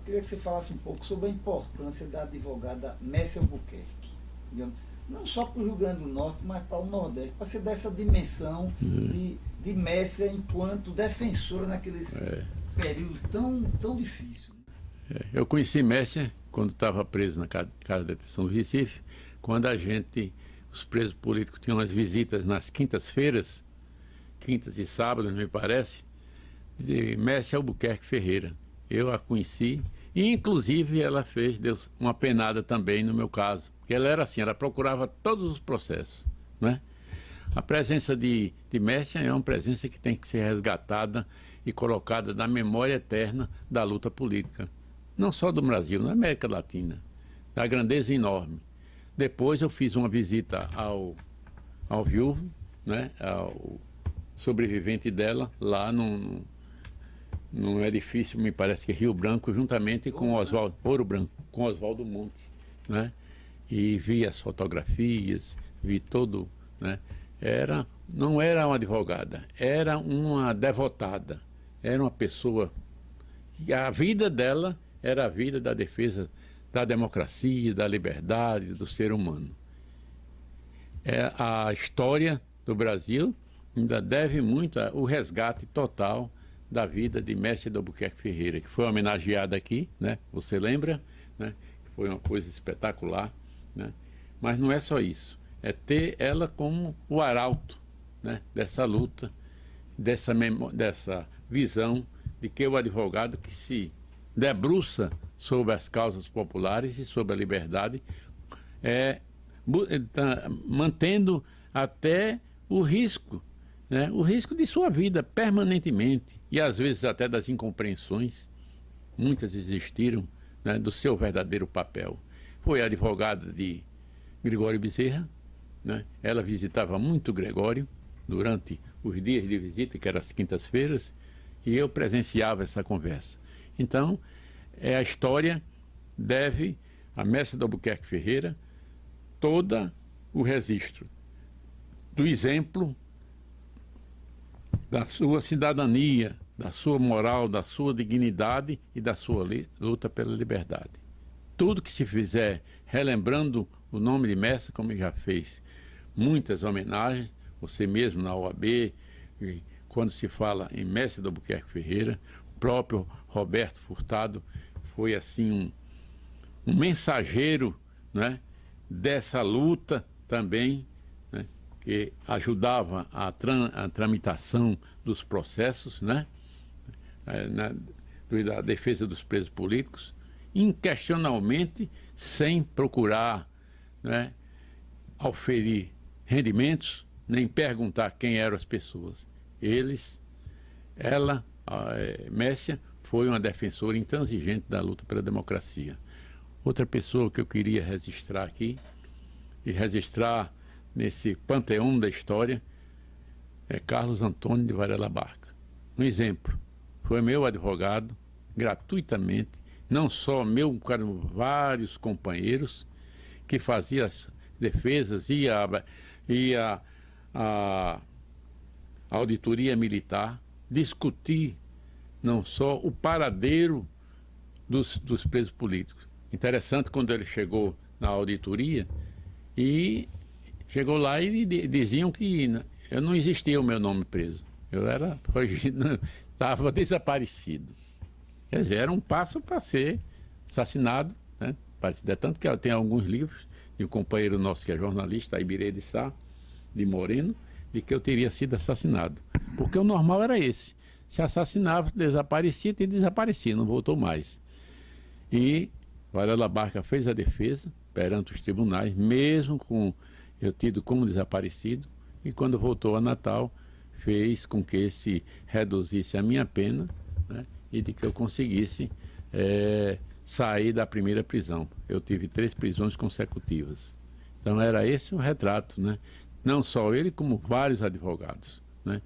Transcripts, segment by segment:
queria que você falasse um pouco sobre a importância da advogada Messia Albuquerque, digamos, não só para o Rio Grande do Norte, mas para o Nordeste, para você dar essa dimensão de Messia enquanto defensora naqueles período tão difícil. Eu conheci Messia quando estava preso na casa de detenção do Recife, quando os presos políticos tinham as visitas nas quintas-feiras, quintas e sábados, me parece, de Messia Albuquerque Ferreira. Eu a conheci e, inclusive, deu uma penada também no meu caso, porque ela era assim, ela procurava todos os processos, né? A presença de Messia é uma presença que tem que ser resgatada e colocada na memória eterna da luta política, não só do Brasil, na América Latina, da grandeza enorme. Depois eu fiz uma visita ao viúvo, né, ao sobrevivente dela, lá num edifício, me parece que Rio Branco, juntamente com Ouro Branco, com Oswaldo Monte, né? E vi as fotografias, vi todo, né? Não era uma advogada, era uma devotada, era uma pessoa, a vida dela era a vida da defesa da democracia, da liberdade, do ser humano. A história do Brasil ainda deve muito ao resgate total da vida de Messia Albuquerque Ferreira, que foi homenageada aqui, né? Você lembra, né? Foi uma coisa espetacular, né? Mas não é só isso, é ter ela como o arauto, né, dessa luta, dessa visão de que o advogado que se debruça sobre as causas populares e sobre a liberdade, mantendo até o risco, né, o risco de sua vida permanentemente, e às vezes até das incompreensões, muitas existiram, né, do seu verdadeiro papel. Foi advogada de Gregório Bezerra, né? Ela visitava muito Gregório durante os dias de visita, que eram as quintas-feiras, e eu presenciava essa conversa. Então, a história deve a Messia Albuquerque Ferreira todo o registro do exemplo da sua cidadania, da sua moral, da sua dignidade e da sua luta pela liberdade. Tudo que se fizer relembrando o nome de Messia, como já fez muitas homenagens, você mesmo na OAB, quando se fala em Messia Albuquerque Ferreira, o próprio Roberto Furtado foi assim um mensageiro, né, dessa luta também, né, que ajudava a tramitação dos processos, né, da defesa dos presos políticos, inquestionavelmente, sem procurar, né, auferir rendimentos, nem perguntar quem eram as pessoas. Messia foi uma defensora intransigente da luta pela democracia. Outra pessoa que eu queria registrar aqui, e registrar nesse panteão da história, é Carlos Antônio de Varela Barca. Um exemplo, foi meu advogado, gratuitamente, não só meu, como vários companheiros, que faziam as defesas, ia a auditoria militar, discutir não só o paradeiro dos presos políticos. Interessante, quando ele chegou na auditoria, e chegou lá e diziam que eu não existia o meu nome preso. Eu estava desaparecido. Quer dizer, era um passo para ser assassinado, né? Tanto que tem alguns livros de um companheiro nosso que é jornalista, Ibirê de Sá, de Moreno, de que eu teria sido assassinado. Porque o normal era esse. Se assassinava, desaparecia e desaparecia, não voltou mais. E Varela Barca fez a defesa perante os tribunais, mesmo com eu tido como desaparecido, e quando voltou a Natal, fez com que se reduzisse a minha pena, né, e de que eu conseguisse sair da primeira prisão. Eu tive 3 prisões consecutivas. Então era esse o retrato, né? Não só ele, como vários advogados, né?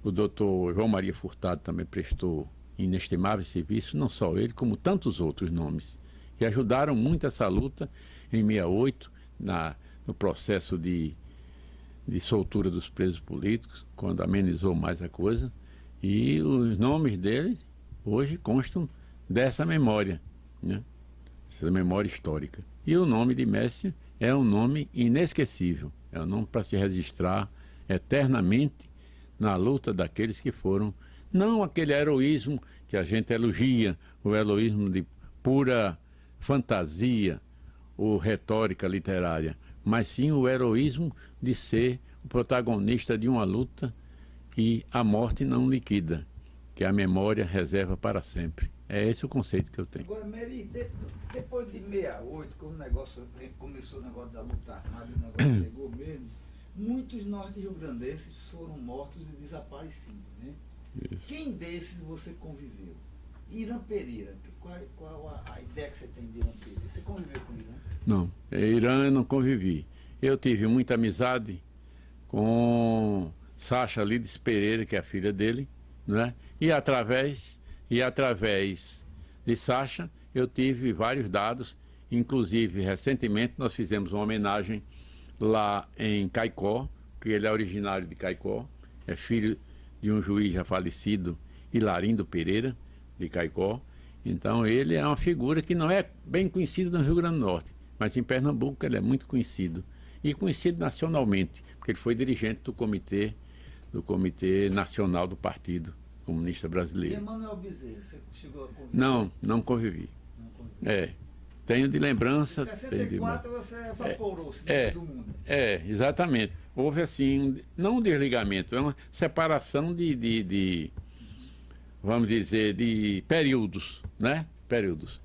O doutor João Maria Furtado também prestou inestimável serviço, não só ele, como tantos outros nomes, que ajudaram muito essa luta em 68, no processo de soltura dos presos políticos, quando amenizou mais a coisa, e os nomes deles hoje constam dessa memória, né? Essa memória histórica. E o nome de Messia é um nome inesquecível, é um nome para se registrar eternamente na luta daqueles que foram, não aquele heroísmo que a gente elogia, o heroísmo de pura fantasia ou retórica literária, mas sim o heroísmo de ser o protagonista de uma luta que a morte não liquida, que a memória reserva para sempre. É esse o conceito que eu tenho. Agora, Meri, depois de 68, quando o negócio começou o negócio da luta armada, o negócio pegou mesmo, muitos norte-riograndenses foram mortos e desaparecidos, né? Isso. Quem desses você conviveu? Irã Pereira, qual a ideia que você tem de Irã Pereira? Você conviveu com Irã? Não, Irã eu não convivi. Eu tive muita amizade com Sacha Lides Pereira, que é a filha dele, né? E através de Sacha eu tive vários dados, inclusive recentemente nós fizemos uma homenagem lá em Caicó, que ele é originário de Caicó, é filho de um juiz já falecido, Hilarindo Pereira, de Caicó. Então ele é uma figura que não é bem conhecida no Rio Grande do Norte, mas em Pernambuco ele é muito conhecido. E conhecido nacionalmente, porque ele foi dirigente do Comitê Nacional do Partido Comunista E Brasileiro. Emanuel Bezerra, você chegou a conviver? Não convivi. Não conviveu. Tenho de Em lembrança. 64 você evaporou-se do meio do mundo. Exatamente. Houve assim, não um desligamento, é uma separação vamos dizer, de períodos, né? Períodos.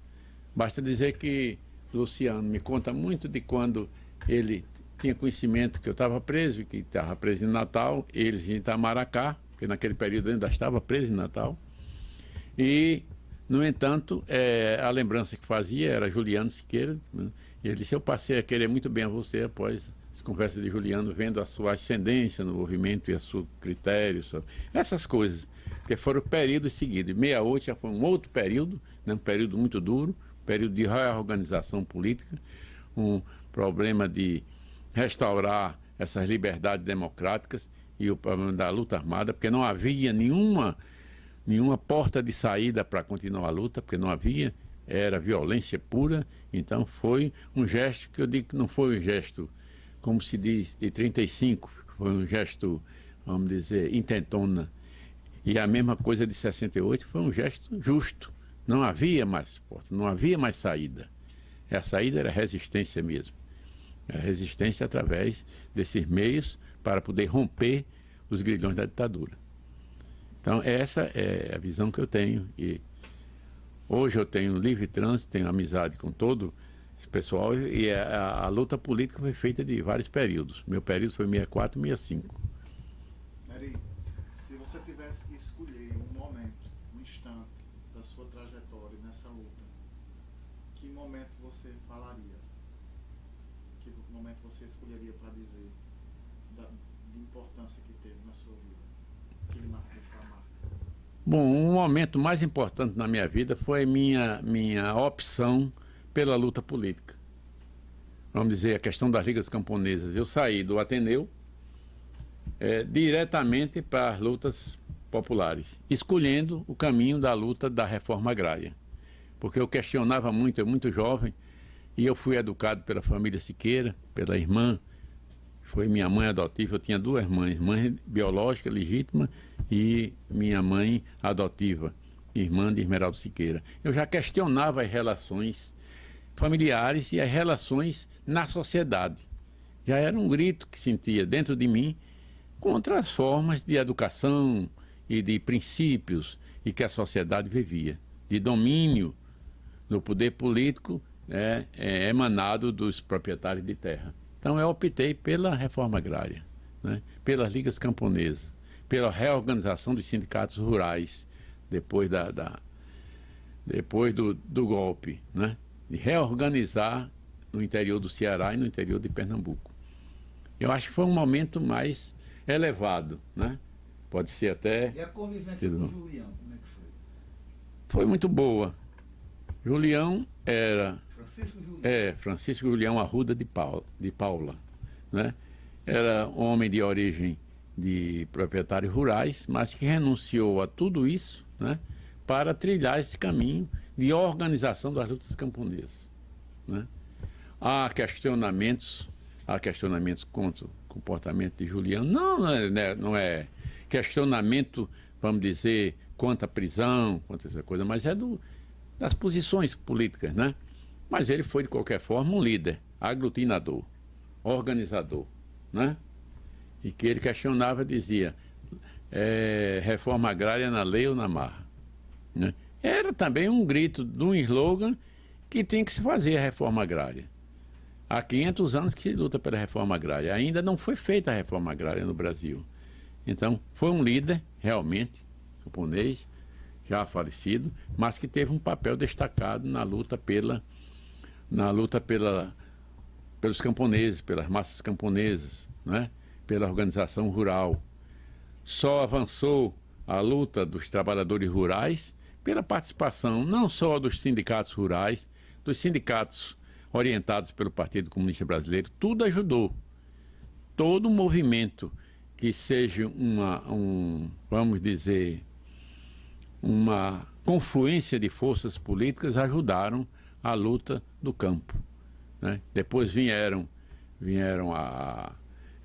Basta dizer que Luciano me conta muito de quando ele tinha conhecimento que eu estava preso, que estava preso em Natal, eles em Itamaracá, porque naquele período eu ainda estava preso em Natal. E, no entanto, a lembrança que fazia era Juliano Siqueira, né? E ele disse: eu passei a querer muito bem a você após as conversas de Juliano, vendo a sua ascendência no movimento e a seu critério, essas coisas, que foram períodos seguidos. 68 já foi um outro período, né? Um período muito duro, período de reorganização política, um problema de restaurar essas liberdades democráticas e o problema da luta armada, porque não havia nenhuma porta de saída para continuar a luta, porque não havia, era violência pura. Então foi um gesto que eu digo que não foi um gesto, como se diz, de 35, foi um gesto, vamos dizer, intentona. E a mesma coisa de 68 foi um gesto justo. Não havia mais porta, não havia mais saída. A saída era resistência mesmo. A resistência através desses meios para poder romper os grilhões da ditadura. Então, essa é a visão que eu tenho. E hoje eu tenho livre trânsito, tenho amizade com todo esse pessoal, e a luta política foi feita de vários períodos. Meu período foi 64, 65. Meri, se você tivesse que escolher um momento, um instante da sua trajetória nessa luta, que momento você falaria? Que momento você escolheria para dizer de importância que teve na sua vida? Que ele deixou a marca? Bom, o momento mais importante na minha vida foi minha opção pela luta política. Vamos dizer, a questão das ligas camponesas. Eu saí do Ateneu diretamente para as lutas populares, escolhendo o caminho da luta da reforma agrária. Porque eu questionava muito, eu muito jovem, e eu fui educado pela família Siqueira, pela irmã, foi minha mãe adotiva. Eu tinha duas mães, mãe biológica, legítima, e minha mãe adotiva, irmã de Esmeraldo Siqueira. Eu já questionava as relações familiares e as relações na sociedade. Já era um grito que sentia dentro de mim contra as formas de educação e de princípios e que a sociedade vivia, de domínio do poder político emanado dos proprietários de terra. Então eu optei pela reforma agrária, né? Pelas ligas camponesas, pela reorganização dos sindicatos rurais depois do golpe, né? De reorganizar no interior do Ceará e no interior de Pernambuco. Eu acho que foi um momento mais elevado, né? Pode ser até... E a convivência com o Julião, como é que foi? Foi muito boa. Julião era... Francisco Julião. Francisco Julião Arruda de Paula, né? Era homem de origem de proprietários rurais, mas que renunciou a tudo isso, né? para trilhar esse caminho de organização das lutas camponesas, né? Há questionamentos contra o comportamento de Juliano. Não é questionamento, vamos dizer, quanto à prisão, quanto a essa coisa, mas é das posições políticas, né? Mas ele foi, de qualquer forma, um líder, aglutinador, organizador, né? E que ele questionava, dizia, reforma agrária na lei ou na marra, né? Era também um grito de um slogan que tem que se fazer a reforma agrária. Há 500 anos que se luta pela reforma agrária. Ainda não foi feita a reforma agrária no Brasil. Então, foi um líder, realmente, camponês, já falecido, mas que teve um papel destacado na luta pelos camponeses, pelas massas camponesas, né? Pela organização rural. Só avançou a luta dos trabalhadores rurais pela participação não só dos sindicatos rurais, dos sindicatos orientados pelo Partido Comunista Brasileiro. Tudo ajudou. Todo movimento que seja vamos dizer, uma confluência de forças políticas ajudaram a luta do campo, né? Depois vieram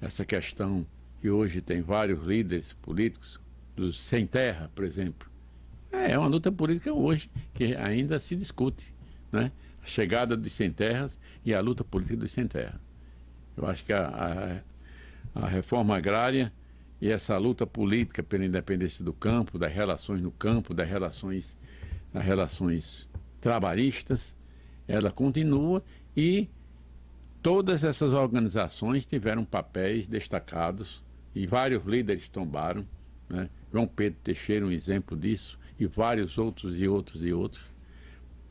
essa questão que hoje tem vários líderes políticos, dos sem terra, por exemplo. É uma luta política hoje que ainda se discute, né? A chegada dos sem terras e a luta política dos sem terra. Eu acho que a reforma agrária e essa luta política pela independência do campo, das relações no campo, das relações trabalhistas, ela continua e todas essas organizações tiveram papéis destacados e vários líderes tombaram, né? João Pedro Teixeira, um exemplo disso, e vários outros e outros e outros.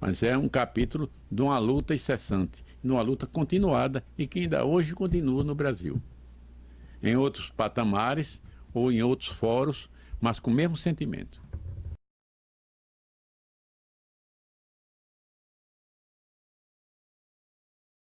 Mas é um capítulo de uma luta incessante, de uma luta continuada e que ainda hoje continua no Brasil. Em outros patamares ou em outros fóruns, mas com o mesmo sentimento.